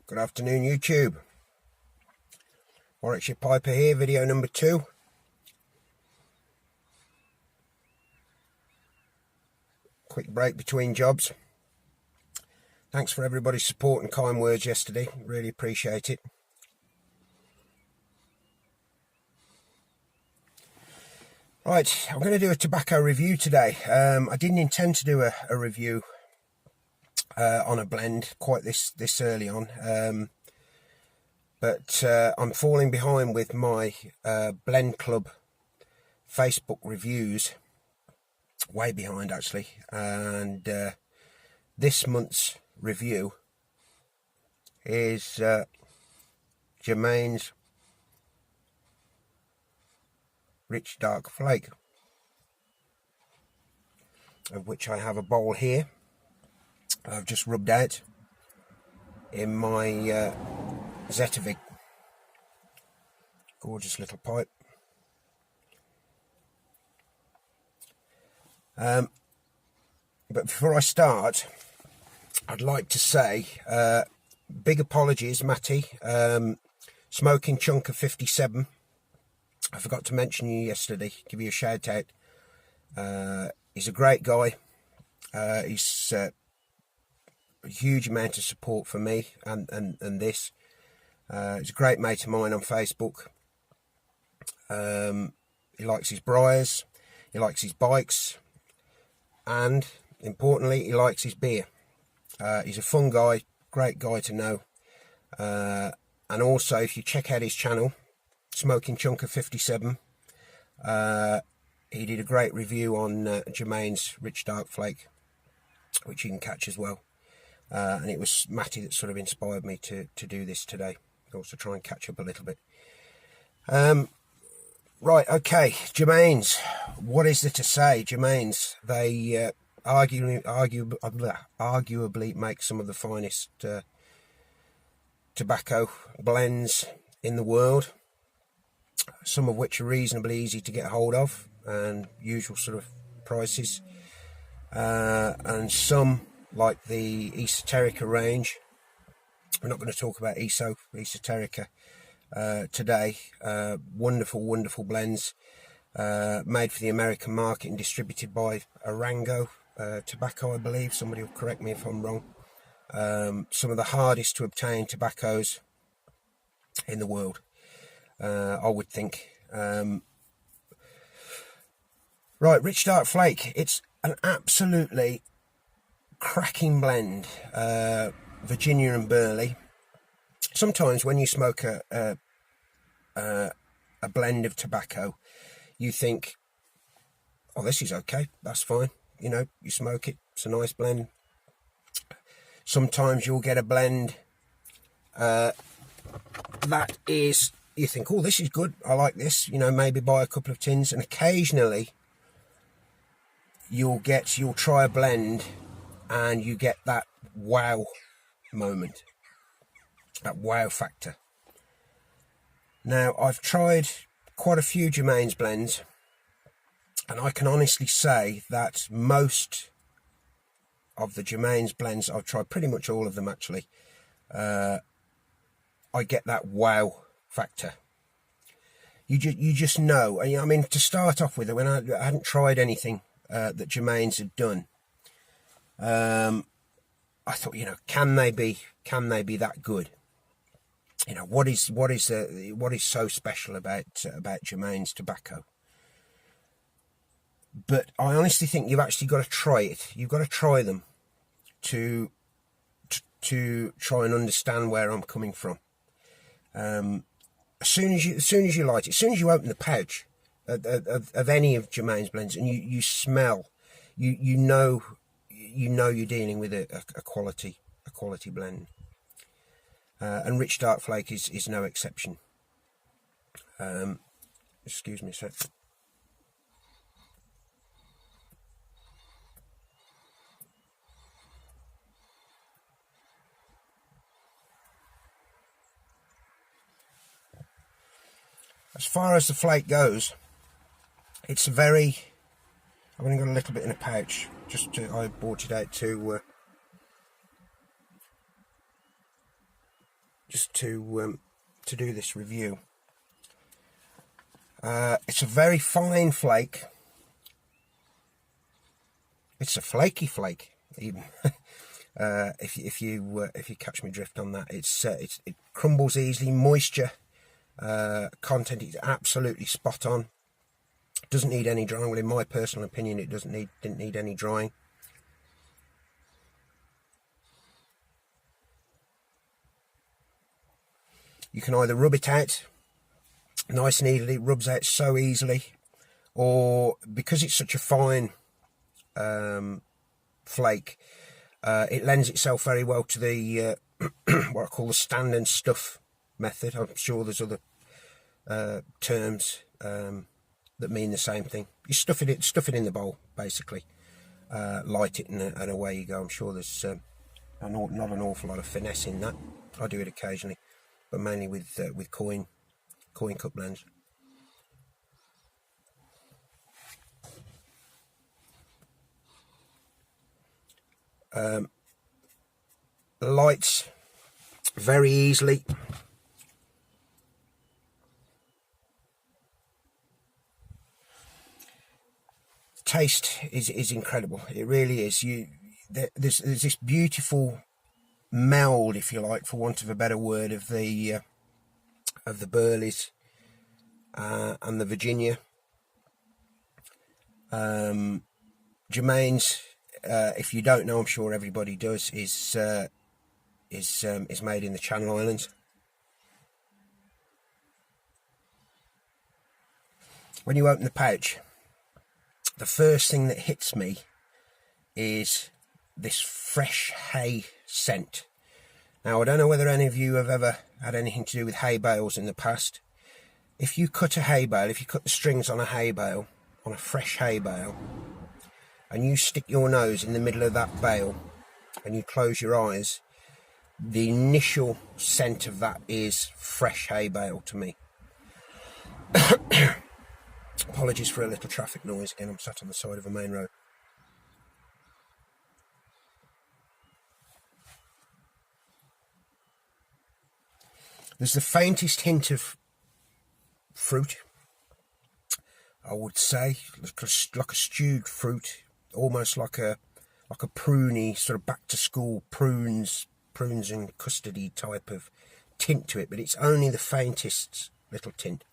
Good afternoon, YouTube. Warwickshire Piper here, video number 2. Quick break between jobs. Thanks for everybody's support and kind words yesterday. Really appreciate it. Right, I'm going to do a tobacco review today. I didn't intend to do a review on a blend quite this early on. But I'm falling behind with my Blend Club Facebook reviews, way behind actually, and this month's review is Germain's Rich Dark Flake, of which I have a bowl here. I've just rubbed out in my Zetavig. Gorgeous little pipe. But before I start, I'd like to say big apologies, Matty. Smoking Chunk of 57. I forgot to mention you yesterday. Give you a shout out. He's a great guy. He's a huge amount of support for me and this. He's a great mate of mine on Facebook. He likes his briars, he likes his bikes, and importantly, he likes his beer. He's a fun guy, great guy to know. And also, if you check out his channel, Smoking Chunk of 57, he did a great review on Germain's Rich Dark Flake, which you can catch as well. And it was Matty that sort of inspired me to do this today. Also try and catch up a little bit. Right, okay, Germain's. What is there to say? Germain's, they arguably make some of the finest tobacco blends in the world, some of which are reasonably easy to get hold of and usual sort of prices, and some like the Esoterica range. We're not going to talk about Esoterica today. Wonderful blends made for the American market and distributed by Arango Tobacco, I believe. Somebody will correct me if I'm wrong. Some of the hardest to obtain tobaccos in the world, I would think. Right, Rich Dark Flake. It's an absolutely cracking blend. Virginia and Burley. Sometimes when you smoke a blend of tobacco, you think, oh, this is okay, that's fine. You know, you smoke it, it's a nice blend. Sometimes you'll get a blend that is, you think, oh, this is good, I like this, you know, maybe buy a couple of tins. And occasionally you'll try a blend and you get that wow moment, that wow factor. Now, I've tried quite a few Germain's blends, and I can honestly say that most of the Germain's blends, I've tried pretty much all of them actually, I get that wow factor. You just know. I mean, to start off with, when I hadn't tried anything that Germain's had done, I thought, you know, can they be that good? You know, what is so special about Germain's tobacco? But I honestly think you've actually got to try it. You've got to try them to try and understand where I'm coming from. As soon as you light it, as soon as you open the pouch of any of Germain's blends, and you smell, you know you're dealing with a quality blend, and Rich Dark Flake is no exception. Excuse me a sec. As far as the flake goes, it's a very, I've only got a little bit in a pouch, I brought it out to just to do this review. It's a very fine flake. It's a flaky flake, even. If you catch me drift on that, it crumbles easily. Moisture content is absolutely spot on. Doesn't need any drying. Well, in my personal opinion, it didn't need any drying. You can either rub it out nice and easily, it rubs out so easily, or because it's such a fine flake, it lends itself very well to the what I call the stand and stuff method. I'm sure there's other terms that mean the same thing. You stuff it in the bowl, basically, light it, and away you go. I'm sure there's not an awful lot of finesse in that. I do it occasionally, but mainly with coin cup blends. Lights very easily. Taste is incredible. It really is. There's this beautiful meld, if you like, for want of a better word, of the Burleys and the Virginia. Germain's, if you don't know, I'm sure everybody does, is made in the Channel Islands. When you open the pouch, the first thing that hits me is this fresh hay scent. Now, I don't know whether any of you have ever had anything to do with hay bales in the past. If you cut a hay bale, if you cut the strings on a hay bale, on a fresh hay bale, and you stick your nose in the middle of that bale and you close your eyes, the initial scent of that is fresh hay bale to me. Apologies for a little traffic noise again, I'm sat on the side of a main road. There's the faintest hint of fruit, I would say, like a stewed fruit, almost like a pruny, sort of back to school prunes and custardy type of tint to it, but it's only the faintest little tint.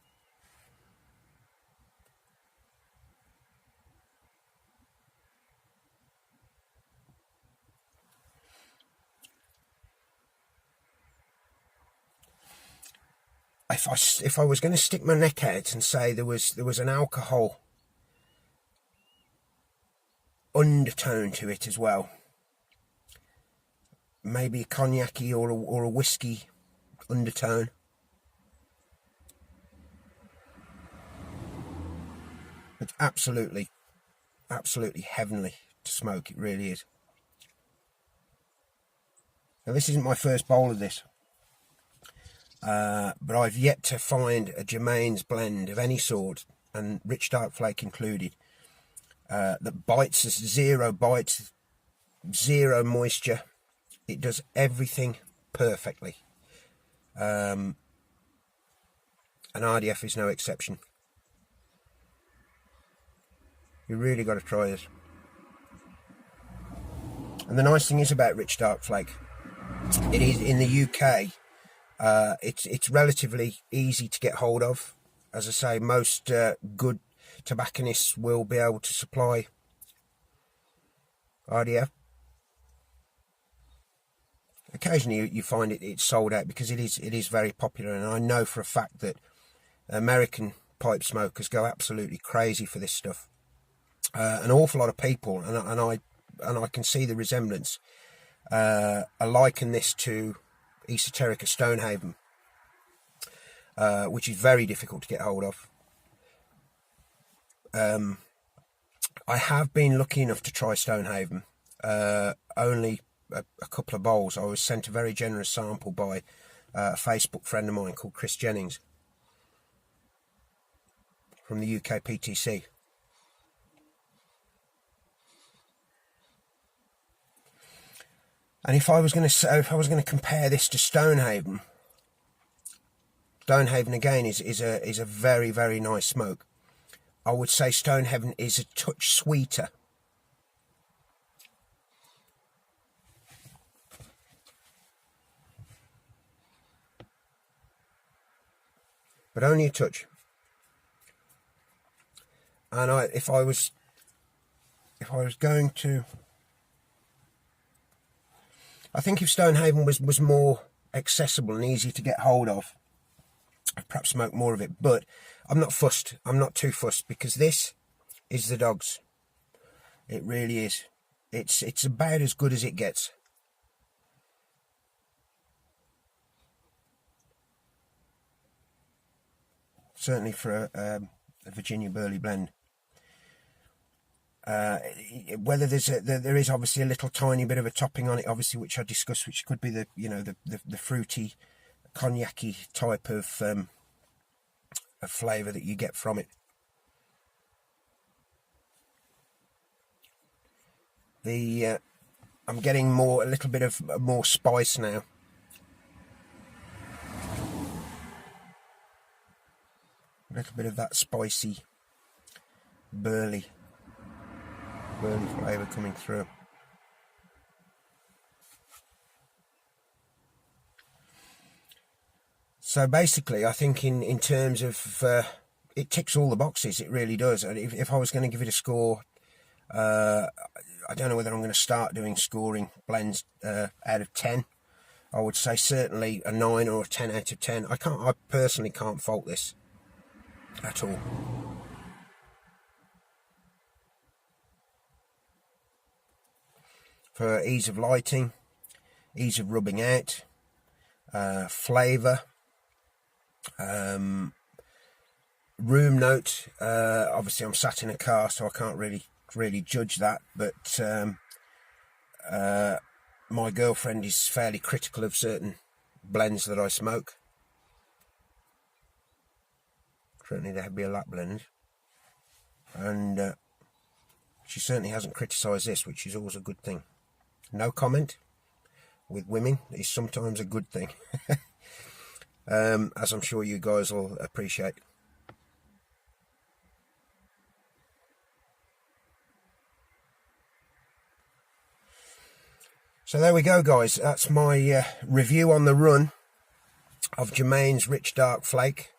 If I was going to stick my neck out and say there was an alcohol undertone to it as well, maybe a cognac-y or a whiskey undertone. It's absolutely heavenly to smoke. It really is. Now, this isn't my first bowl of this. But I've yet to find a Germain's blend of any sort, and Rich Dark Flake included, that bites us. Zero bites, zero moisture. It does everything perfectly. And RDF is no exception. You really got to try this. And the nice thing is about Rich Dark Flake, it is in the UK. It's relatively easy to get hold of. As I say, most good tobacconists will be able to supply RDF. Occasionally you find it's sold out because it is very popular, and I know for a fact that American pipe smokers go absolutely crazy for this stuff. An awful lot of people, and I can see the resemblance. I liken this to Esoterica Stonehaven, which is very difficult to get hold of. I have been lucky enough to try Stonehaven, only a couple of bowls. I was sent a very generous sample by a Facebook friend of mine called Chris Jennings from the UK PTC. And if I was going to compare this to Stonehaven, Stonehaven again is a very, very nice smoke. I would say Stonehaven is a touch sweeter. But only a touch. And if I was going to, I think if Stonehaven was more accessible and easy to get hold of, I'd perhaps smoke more of it. But I'm not fussed. I'm not too fussed, because this is the dogs. It really is. It's about as good as it gets. Certainly for a Virginia Burley blend. Whether there is obviously a little tiny bit of a topping on it, obviously, which I discussed, which could be the fruity, cognac-y type of flavour that you get from it. I'm getting a little bit of more spice now. A little bit of that spicy burley flavour coming through. So basically, I think in terms of it ticks all the boxes. It really does. And if I was going to give it a score, I don't know whether I'm going to start doing scoring blends out of 10. I would say certainly a 9 or a 10 out of 10. I personally can't fault this at all. For ease of lighting, ease of rubbing out, flavour, room note. Obviously I'm sat in a car, so I can't really judge that, but my girlfriend is fairly critical of certain blends that I smoke. Certainly there would be a lap blend, and she certainly hasn't criticised this, which is always a good thing. No comment with women is sometimes a good thing, as I'm sure you guys will appreciate. So there we go, guys. That's my review on the run of Germain's Rich Dark Flake.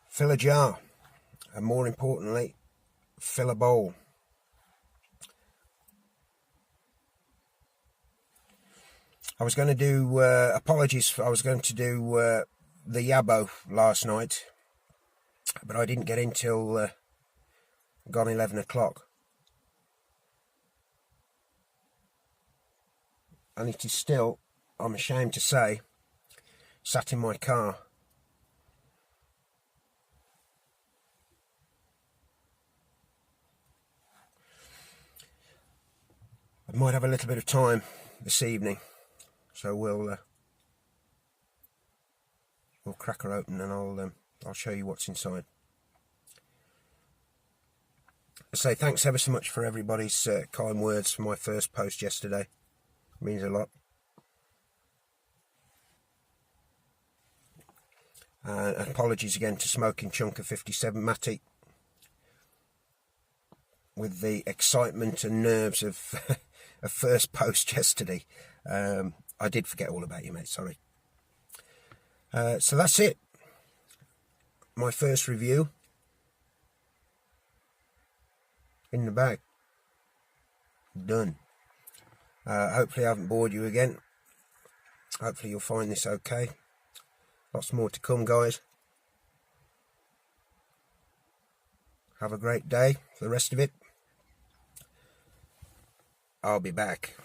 Fill a jar, and more importantly, fill a bowl. I was going to do, apologies, I was going to do the Yabo last night, but I didn't get in till gone 11 o'clock. And it is still, I'm ashamed to say, sat in my car. I might have a little bit of time this evening, so we'll crack her open, and I'll show you what's inside. I say thanks ever so much for everybody's kind words for my first post yesterday. It means a lot. Apologies again to Smoking Chunker 57 Matty, with the excitement and nerves of a first post yesterday. I did forget all about you, mate, sorry. So that's it. My first review in the bag. Done. Hopefully I haven't bored you again. Hopefully you'll find this okay. Lots more to come, guys. Have a great day for the rest of it. I'll be back.